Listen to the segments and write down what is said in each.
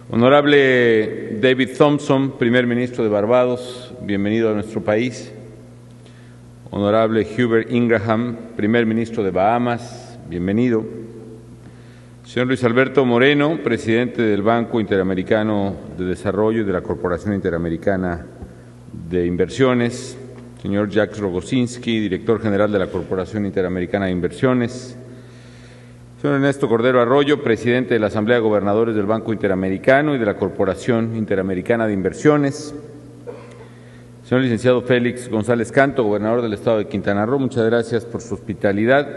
Honorable David Thompson, primer ministro de Barbados, bienvenido a nuestro país. Honorable Hubert Ingraham, primer ministro de Bahamas, bienvenido. Señor Luis Alberto Moreno, presidente del Banco Interamericano de Desarrollo y de la Corporación Interamericana de Inversiones. Señor Jacques Rogozinski, director general de la Corporación Interamericana de Inversiones. Señor Ernesto Cordero Arroyo, presidente de la Asamblea de Gobernadores del Banco Interamericano y de la Corporación Interamericana de Inversiones. Señor licenciado Félix González Canto, gobernador del Estado de Quintana Roo, muchas gracias por su hospitalidad.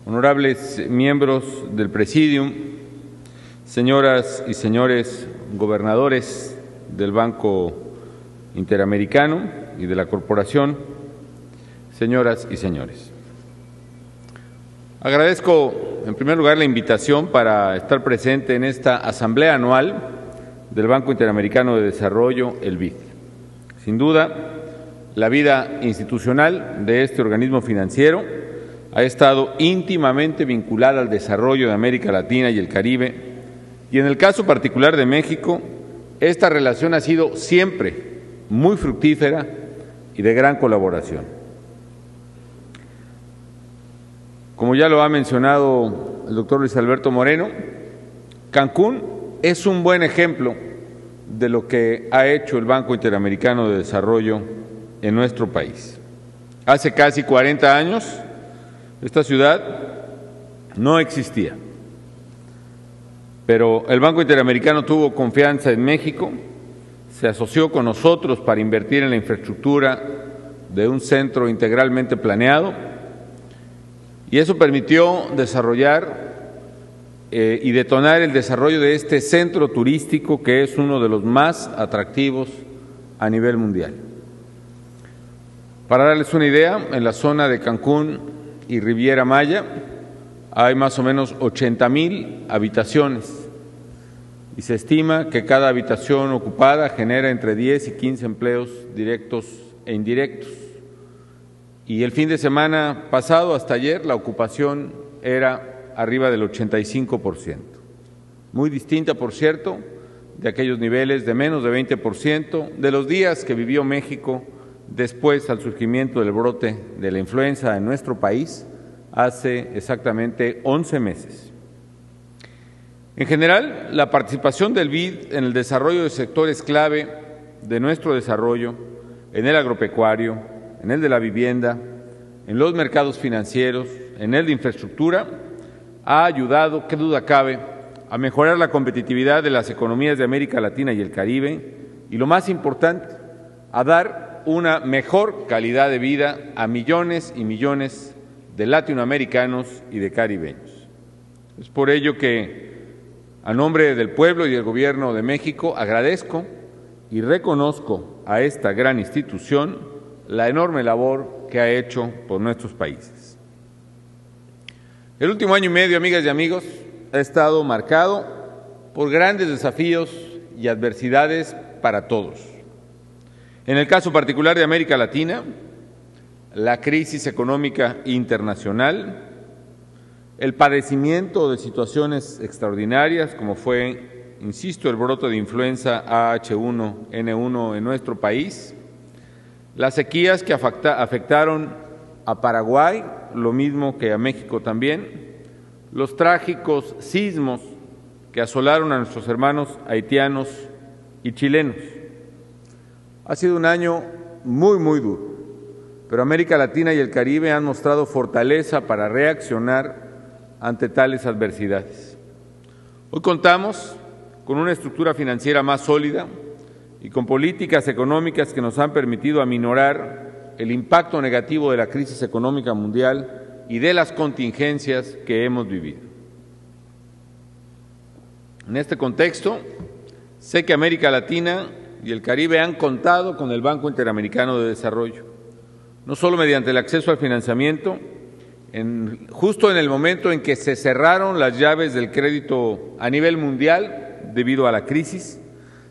Honorables miembros del Presidium, señoras y señores gobernadores del Banco Interamericano y de la Corporación, señoras y señores. Agradezco, en primer lugar, la invitación para estar presente en esta asamblea anual del Banco Interamericano de Desarrollo, el BID. Sin duda, la vida institucional de este organismo financiero ha estado íntimamente vinculada al desarrollo de América Latina y el Caribe, y en el caso particular de México, esta relación ha sido siempre muy fructífera y de gran colaboración. Como ya lo ha mencionado el doctor Luis Alberto Moreno, Cancún es un buen ejemplo de lo que ha hecho el Banco Interamericano de Desarrollo en nuestro país. Hace casi 40 años, esta ciudad no existía, pero el Banco Interamericano tuvo confianza en México, se asoció con nosotros para invertir en la infraestructura de un centro integralmente planeado, y eso permitió desarrollar y detonar el desarrollo de este centro turístico que es uno de los más atractivos a nivel mundial. Para darles una idea, en la zona de Cancún y Riviera Maya hay más o menos 80,000 habitaciones y se estima que cada habitación ocupada genera entre 10 y 15 empleos directos e indirectos. Y el fin de semana pasado, hasta ayer, la ocupación era arriba del 85%. Muy distinta, por cierto, de aquellos niveles de menos de 20% de los días que vivió México después al surgimiento del brote de la influenza en nuestro país hace exactamente 11 meses. En general, la participación del BID en el desarrollo de sectores clave de nuestro desarrollo, en el agropecuario, en el de la vivienda, en los mercados financieros, en el de infraestructura, ha ayudado, qué duda cabe, a mejorar la competitividad de las economías de América Latina y el Caribe y, lo más importante, a dar una mejor calidad de vida a millones y millones de latinoamericanos y de caribeños. Es por ello que, a nombre del pueblo y del Gobierno de México, agradezco y reconozco a esta gran institución la enorme labor que ha hecho por nuestros países. El último año y medio, amigas y amigos, ha estado marcado por grandes desafíos y adversidades para todos. En el caso particular de América Latina, la crisis económica internacional, el padecimiento de situaciones extraordinarias como fue, insisto, el brote de influenza H1N1 en nuestro país, las sequías que afectaron a Paraguay, lo mismo que a México también, los trágicos sismos que asolaron a nuestros hermanos haitianos y chilenos. Ha sido un año muy duro, pero América Latina y el Caribe han mostrado fortaleza para reaccionar ante tales adversidades. Hoy contamos con una estructura financiera más sólida y con políticas económicas que nos han permitido aminorar el impacto negativo de la crisis económica mundial y de las contingencias que hemos vivido. En este contexto, sé que América Latina y el Caribe han contado con el Banco Interamericano de Desarrollo, no solo mediante el acceso al financiamiento, justo en el momento en que se cerraron las llaves del crédito a nivel mundial debido a la crisis,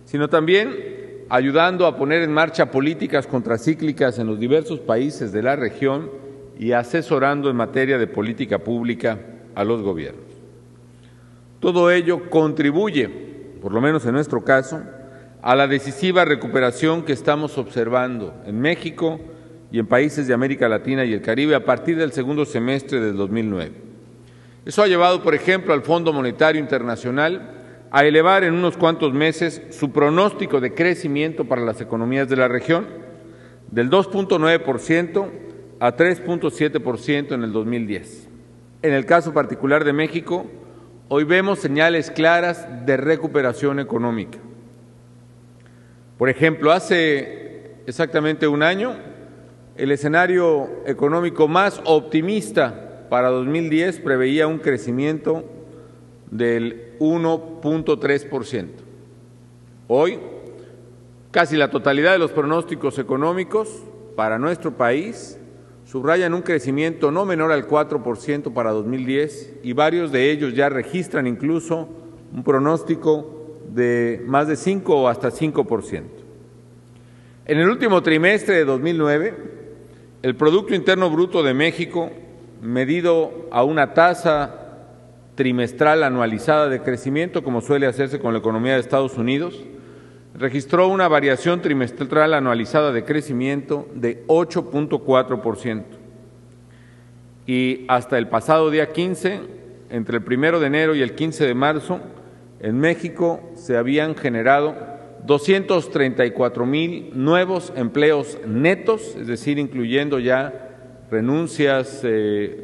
sino también ayudando a poner en marcha políticas contracíclicas en los diversos países de la región y asesorando en materia de política pública a los gobiernos. Todo ello contribuye, por lo menos en nuestro caso, a la decisiva recuperación que estamos observando en México y en países de América Latina y el Caribe a partir del segundo semestre del 2009. Eso ha llevado, por ejemplo, al Fondo Monetario Internacional a elevar en unos cuantos meses su pronóstico de crecimiento para las economías de la región del 2.9% a 3.7% en el 2010. En el caso particular de México, hoy vemos señales claras de recuperación económica. Por ejemplo, hace exactamente un año, el escenario económico más optimista para 2010 preveía un crecimiento del 1.3%. Hoy, casi la totalidad de los pronósticos económicos para nuestro país subrayan un crecimiento no menor al 4% para 2010 y varios de ellos ya registran incluso un pronóstico de más de 5 o hasta 5%. En el último trimestre de 2009, el Producto Interno Bruto de México, medido a una tasa trimestral anualizada de crecimiento, como suele hacerse con la economía de Estados Unidos, registró una variación trimestral anualizada de crecimiento de 8.4%. Y hasta el pasado día 15, entre el 1 de enero y el 15 de marzo, en México se habían generado 234,000 nuevos empleos netos, es decir, incluyendo ya renuncias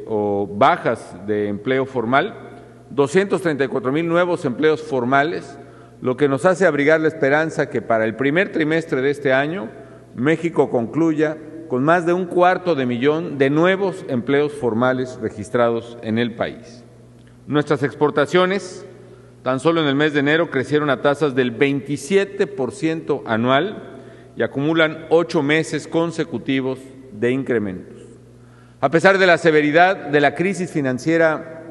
o bajas de empleo formal, 234,000 nuevos empleos formales, lo que nos hace abrigar la esperanza que para el primer trimestre de este año México concluya con más de 250,000 de nuevos empleos formales registrados en el país. Nuestras exportaciones, tan solo en el mes de enero, crecieron a tasas del 27% anual y acumulan 8 meses consecutivos de incrementos. A pesar de la severidad de la crisis financiera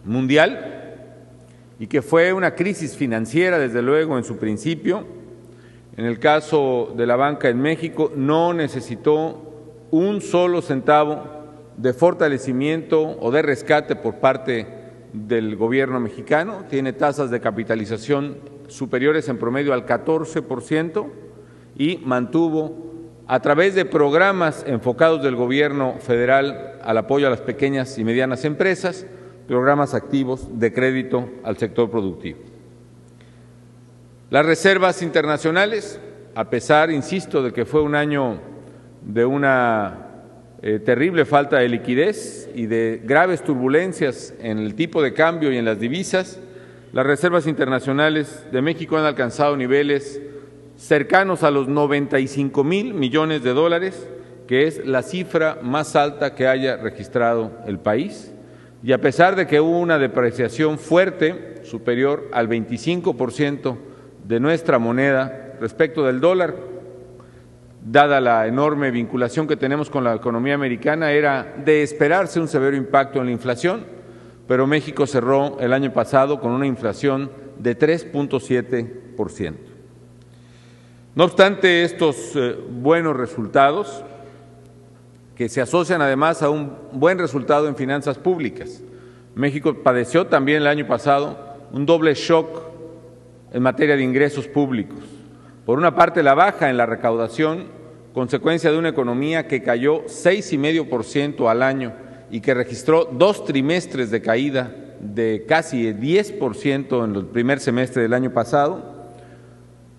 mundial, y que fue una crisis financiera, desde luego, en su principio, en el caso de la banca en México, no necesitó un solo centavo de fortalecimiento o de rescate por parte del gobierno mexicano. Tiene tasas de capitalización superiores en promedio al 14% y mantuvo, a través de programas enfocados del gobierno federal al apoyo a las pequeñas y medianas empresas, programas activos de crédito al sector productivo. Las reservas internacionales, a pesar, insisto, de que fue un año de una terrible falta de liquidez y de graves turbulencias en el tipo de cambio y en las divisas, las reservas internacionales de México han alcanzado niveles cercanos a los 95,000 millones de dólares, que es la cifra más alta que haya registrado el país. Y a pesar de que hubo una depreciación fuerte, superior al 25% de nuestra moneda respecto del dólar, dada la enorme vinculación que tenemos con la economía americana, era de esperarse un severo impacto en la inflación, pero México cerró el año pasado con una inflación de 3.7%. No obstante estos buenos resultados, que se asocian además a un buen resultado en finanzas públicas, México padeció también el año pasado un doble shock en materia de ingresos públicos. Por una parte, la baja en la recaudación, consecuencia de una economía que cayó 6,5% al año y que registró 2 trimestres de caída de casi 10% en el primer semestre del año pasado,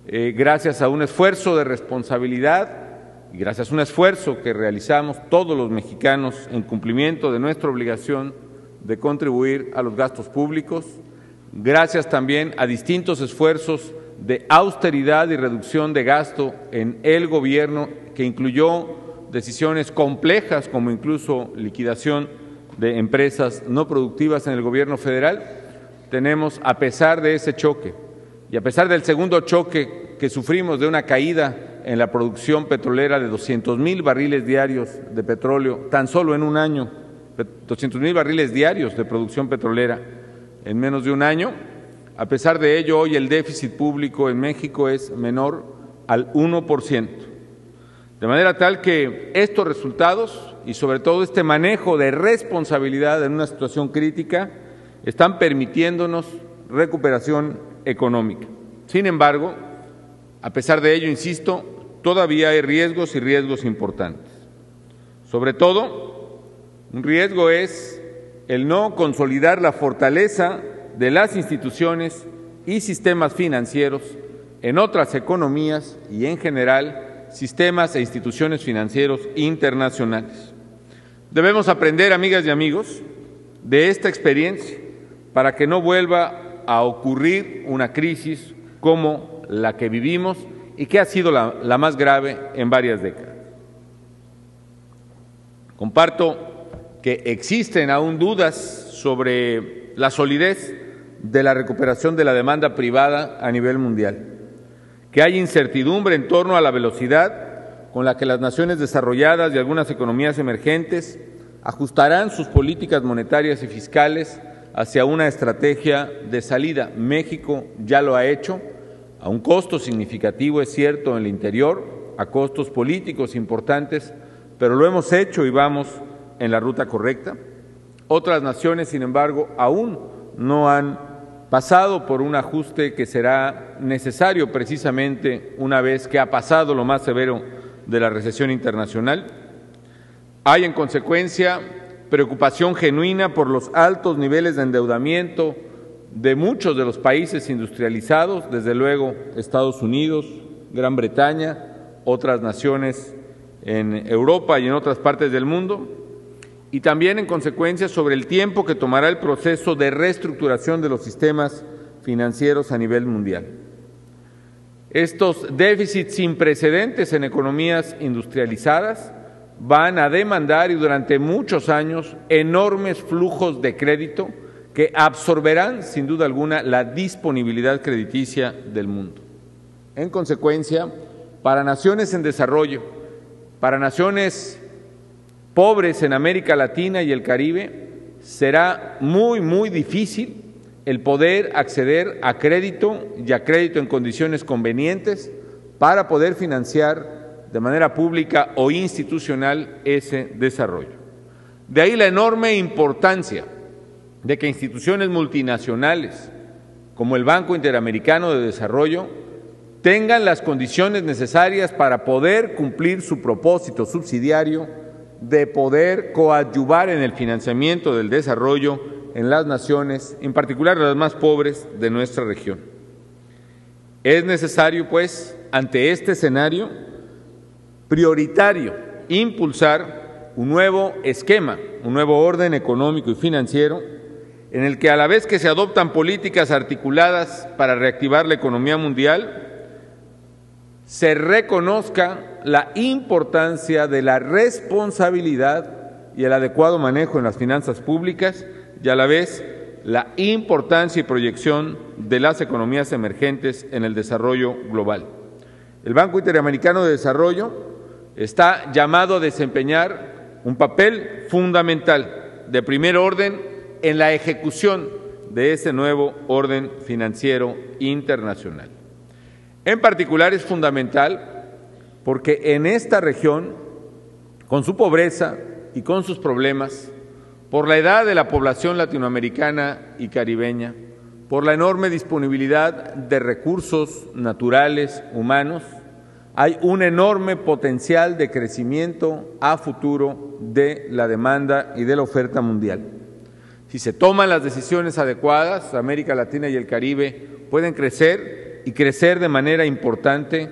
gracias a un esfuerzo de responsabilidad y gracias a un esfuerzo que realizamos todos los mexicanos en cumplimiento de nuestra obligación de contribuir a los gastos públicos, gracias también a distintos esfuerzos de austeridad y reducción de gasto en el gobierno, que incluyó decisiones complejas como incluso liquidación de empresas no productivas en el gobierno federal. Tenemos, a pesar de ese choque y a pesar del segundo choque que sufrimos de una caída en la producción petrolera de 200,000 barriles diarios de petróleo, tan solo en un año, 200,000 barriles diarios de producción petrolera en menos de un año, a pesar de ello, hoy el déficit público en México es menor al 1%. De manera tal que estos resultados y sobre todo este manejo de responsabilidad en una situación crítica están permitiéndonos recuperación económica. Sin embargo, a pesar de ello, insisto, todavía hay riesgos y riesgos importantes. Sobre todo, un riesgo es el no consolidar la fortaleza de las instituciones y sistemas financieros en otras economías y, en general, sistemas e instituciones financieros internacionales. Debemos aprender, amigas y amigos, de esta experiencia para que no vuelva a ocurrir una crisis como la que vivimos y que ha sido la más grave en varias décadas. Comparto que existen aún dudas sobre la solidez de la recuperación de la demanda privada a nivel mundial, que hay incertidumbre en torno a la velocidad con la que las naciones desarrolladas y algunas economías emergentes ajustarán sus políticas monetarias y fiscales hacia una estrategia de salida. México ya lo ha hecho, a un costo significativo, es cierto, en el interior, a costos políticos importantes, pero lo hemos hecho y vamos en la ruta correcta. Otras naciones, sin embargo, aún no han pasado por un ajuste que será necesario precisamente una vez que ha pasado lo más severo de la recesión internacional. Hay, en consecuencia, preocupación genuina por los altos niveles de endeudamiento de muchos de los países industrializados, desde luego Estados Unidos, Gran Bretaña, otras naciones en Europa y en otras partes del mundo, y también, en consecuencia, sobre el tiempo que tomará el proceso de reestructuración de los sistemas financieros a nivel mundial. Estos déficits sin precedentes en economías industrializadas van a demandar, y durante muchos años, enormes flujos de crédito que absorberán, sin duda alguna, la disponibilidad crediticia del mundo. En consecuencia, para naciones en desarrollo, para naciones pobres en América Latina y el Caribe, será muy difícil el poder acceder a crédito y a crédito en condiciones convenientes para poder financiar de manera pública o institucional ese desarrollo. De ahí la enorme importancia de que instituciones multinacionales como el Banco Interamericano de Desarrollo tengan las condiciones necesarias para poder cumplir su propósito subsidiario de poder coadyuvar en el financiamiento del desarrollo en las naciones, en particular las más pobres de nuestra región. Es necesario, pues, ante este escenario prioritario, impulsar un nuevo esquema, un nuevo orden económico y financiero en el que, a la vez que se adoptan políticas articuladas para reactivar la economía mundial, se reconozca la importancia de la responsabilidad y el adecuado manejo en las finanzas públicas, y a la vez la importancia y proyección de las economías emergentes en el desarrollo global. El Banco Interamericano de Desarrollo está llamado a desempeñar un papel fundamental de primer orden en la ejecución de ese nuevo orden financiero internacional. En particular, es fundamental porque en esta región, con su pobreza y con sus problemas, por la edad de la población latinoamericana y caribeña, por la enorme disponibilidad de recursos naturales, humanos, hay un enorme potencial de crecimiento a futuro de la demanda y de la oferta mundial. Si se toman las decisiones adecuadas, América Latina y el Caribe pueden crecer y crecer de manera importante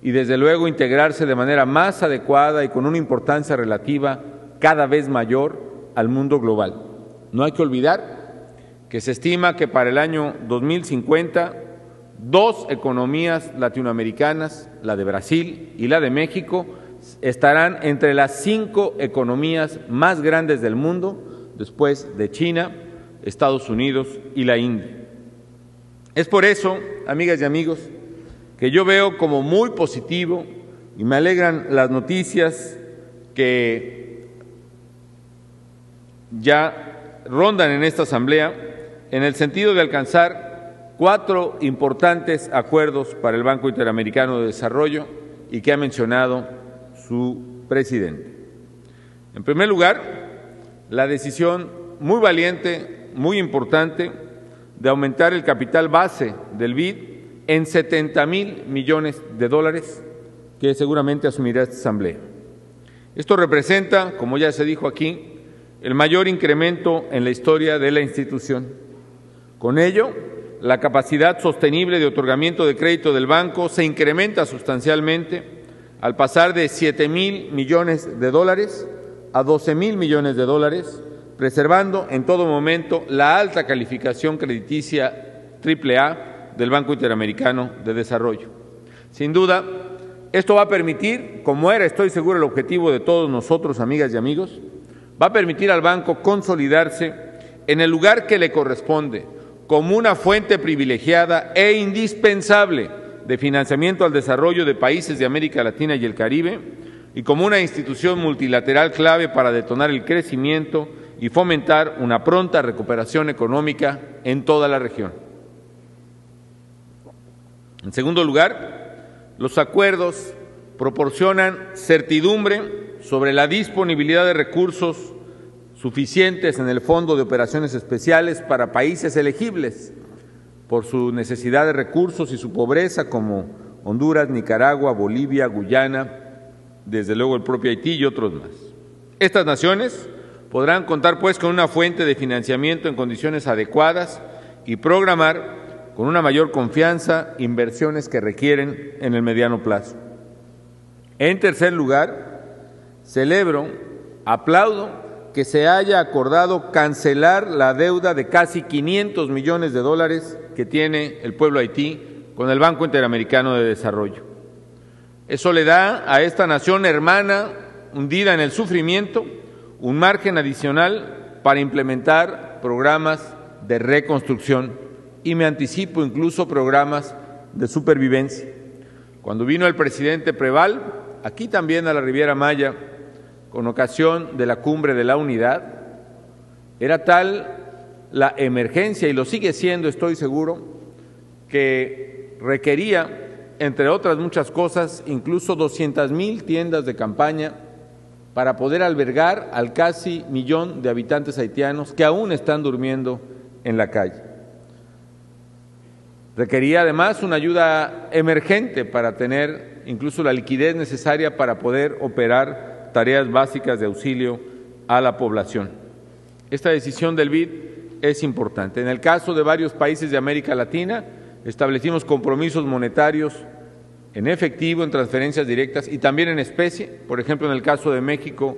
y, desde luego, integrarse de manera más adecuada y con una importancia relativa cada vez mayor al mundo global. No hay que olvidar que se estima que para el año 2050, 2 economías latinoamericanas, la de Brasil y la de México, estarán entre las 5 economías más grandes del mundo, después de China, Estados Unidos y la India. Es por eso, amigas y amigos, que yo veo como muy positivo y me alegran las noticias que ya rondan en esta asamblea en el sentido de alcanzar 4 importantes acuerdos para el Banco Interamericano de Desarrollo y que ha mencionado su presidente. En primer lugar, la decisión muy valiente, muy importante, de aumentar el capital base del BID en $70,000 millones, que seguramente asumirá esta Asamblea. Esto representa, como ya se dijo aquí, el mayor incremento en la historia de la institución. Con ello, la capacidad sostenible de otorgamiento de crédito del banco se incrementa sustancialmente al pasar de $7,000 millones a $12,000 millones, preservando en todo momento la alta calificación crediticia AAA del Banco Interamericano de Desarrollo. Sin duda, esto va a permitir, como era, estoy seguro, el objetivo de todos nosotros, amigas y amigos, va a permitir al banco consolidarse en el lugar que le corresponde, como una fuente privilegiada e indispensable de financiamiento al desarrollo de países de América Latina y el Caribe, y como una institución multilateral clave para detonar el crecimiento y fomentar una pronta recuperación económica en toda la región. En segundo lugar, los acuerdos proporcionan certidumbre sobre la disponibilidad de recursos suficientes en el Fondo de Operaciones Especiales para países elegibles por su necesidad de recursos y su pobreza, como Honduras, Nicaragua, Bolivia, Guyana, desde luego el propio Haití y otros más. Estas naciones podrán contar pues con una fuente de financiamiento en condiciones adecuadas y programar con una mayor confianza inversiones que requieren en el mediano plazo. En tercer lugar, celebro, aplaudo que se haya acordado cancelar la deuda de casi $500 millones que tiene el pueblo Haití con el Banco Interamericano de Desarrollo. Eso le da a esta nación hermana, hundida en el sufrimiento, un margen adicional para implementar programas de reconstrucción y, me anticipo, incluso programas de supervivencia. Cuando vino el presidente Preval, aquí también a la Riviera Maya, con ocasión de la Cumbre de la Unidad, era tal la emergencia, y lo sigue siendo, estoy seguro, que requería, entre otras muchas cosas, incluso 200,000 tiendas de campaña para poder albergar al casi 1,000,000 de habitantes haitianos que aún están durmiendo en la calle. Requería además una ayuda emergente para tener incluso la liquidez necesaria para poder operar tareas básicas de auxilio a la población. Esta decisión del BID es importante. En el caso de varios países de América Latina, establecimos compromisos monetarios en efectivo, en transferencias directas y también en especie. Por ejemplo, en el caso de México,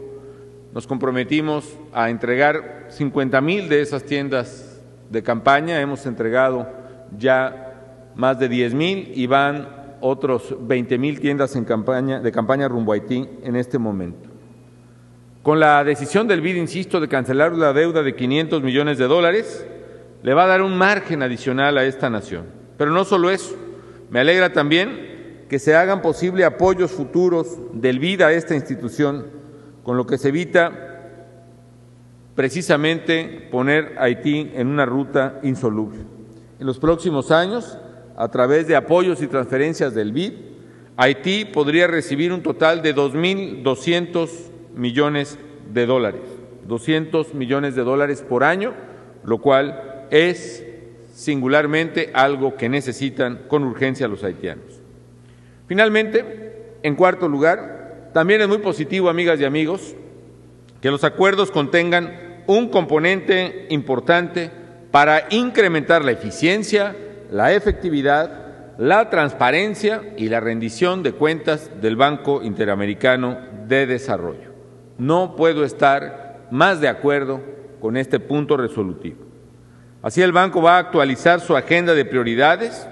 nos comprometimos a entregar 50,000 de esas tiendas de campaña. Hemos entregado ya más de 10,000 y van otros 20,000 tiendas de campaña rumbo a Haití en este momento. Con la decisión del BID, insisto, de cancelar la deuda de $500 millones, le va a dar un margen adicional a esta nación. Pero no solo eso, me alegra también que se hagan posible apoyos futuros del BID a esta institución, con lo que se evita precisamente poner a Haití en una ruta insoluble. En los próximos años, a través de apoyos y transferencias del BID, Haití podría recibir un total de $2,200 millones, $200 millones por año, lo cual es singularmente algo que necesitan con urgencia los haitianos. Finalmente, en cuarto lugar, también es muy positivo, amigas y amigos, que los acuerdos contengan un componente importante para incrementar la eficiencia, la efectividad, la transparencia y la rendición de cuentas del Banco Interamericano de Desarrollo. No puedo estar más de acuerdo con este punto resolutivo. Así el banco va a actualizar su agenda de prioridades,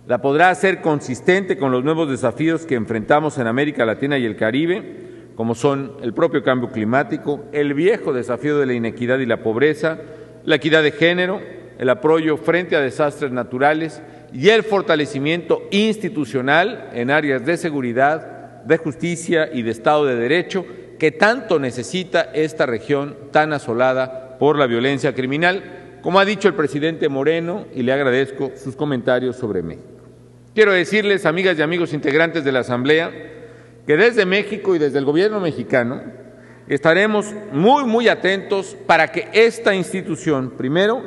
la podrá hacer consistente con los nuevos desafíos que enfrentamos en América Latina y el Caribe, como son el propio cambio climático, el viejo desafío de la inequidad y la pobreza, la equidad de género, el apoyo frente a desastres naturales y el fortalecimiento institucional en áreas de seguridad, de justicia y de Estado de Derecho, que tanto necesita esta región tan asolada por la violencia criminal, como ha dicho el presidente Moreno, y le agradezco sus comentarios sobre México. Quiero decirles, amigas y amigos integrantes de la Asamblea, que desde México y desde el gobierno mexicano estaremos muy atentos para que esta institución, primero,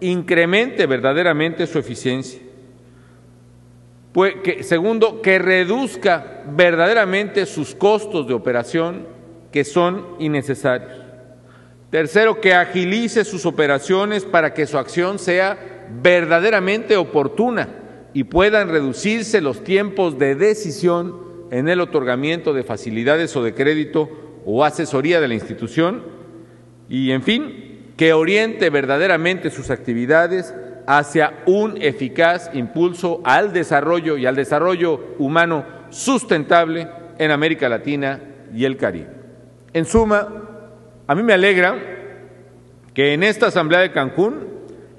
incremente verdaderamente su eficiencia. Segundo, que reduzca verdaderamente sus costos de operación, que son innecesarios. Tercero, que agilice sus operaciones para que su acción sea verdaderamente oportuna y puedan reducirse los tiempos de decisión en el otorgamiento de facilidades o de crédito o asesoría de la institución. Y, en fin, que oriente verdaderamente sus actividades hacia un eficaz impulso al desarrollo y al desarrollo humano sustentable en América Latina y el Caribe. En suma, a mí me alegra que en esta Asamblea de Cancún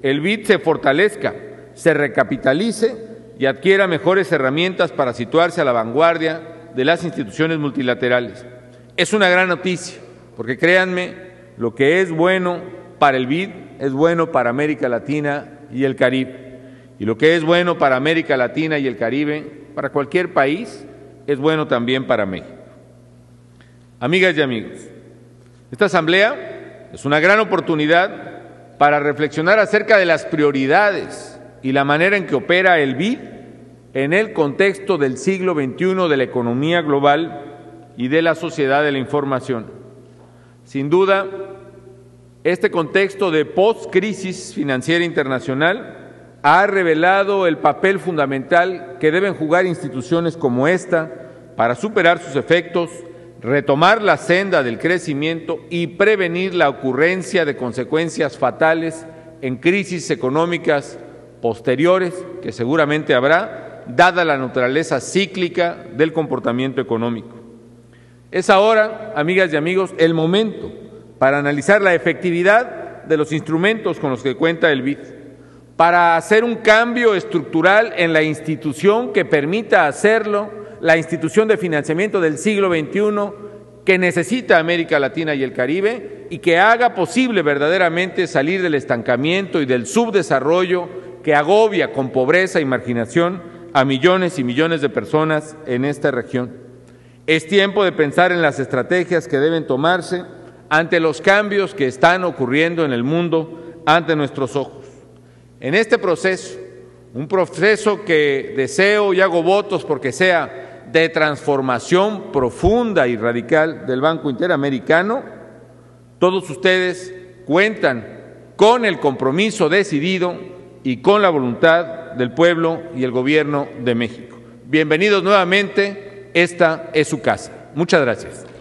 el BID se fortalezca, se recapitalice y adquiera mejores herramientas para situarse a la vanguardia de las instituciones multilaterales. Es una gran noticia, porque créanme, lo que es bueno para el BID es bueno para América Latina y el Caribe. Y lo que es bueno para América Latina y el Caribe, para cualquier país, es bueno también para México. Amigas y amigos, esta asamblea es una gran oportunidad para reflexionar acerca de las prioridades y la manera en que opera el BID en el contexto del siglo XXI de la economía global y de la sociedad de la información. Sin duda, este contexto de post-crisis financiera internacional ha revelado el papel fundamental que deben jugar instituciones como esta para superar sus efectos, retomar la senda del crecimiento y prevenir la ocurrencia de consecuencias fatales en crisis económicas posteriores, que seguramente habrá, dada la naturaleza cíclica del comportamiento económico. Es ahora, amigas y amigos, el momento para analizar la efectividad de los instrumentos con los que cuenta el BID, para hacer un cambio estructural en la institución que permita hacerlo, la institución de financiamiento del siglo XXI que necesita América Latina y el Caribe y que haga posible verdaderamente salir del estancamiento y del subdesarrollo que agobia con pobreza y marginación a millones y millones de personas en esta región. Es tiempo de pensar en las estrategias que deben tomarse ante los cambios que están ocurriendo en el mundo ante nuestros ojos. En este proceso, un proceso que deseo y hago votos porque sea de transformación profunda y radical del Banco Interamericano, todos ustedes cuentan con el compromiso decidido y con la voluntad del pueblo y el gobierno de México. Bienvenidos nuevamente, esta es su casa. Muchas gracias.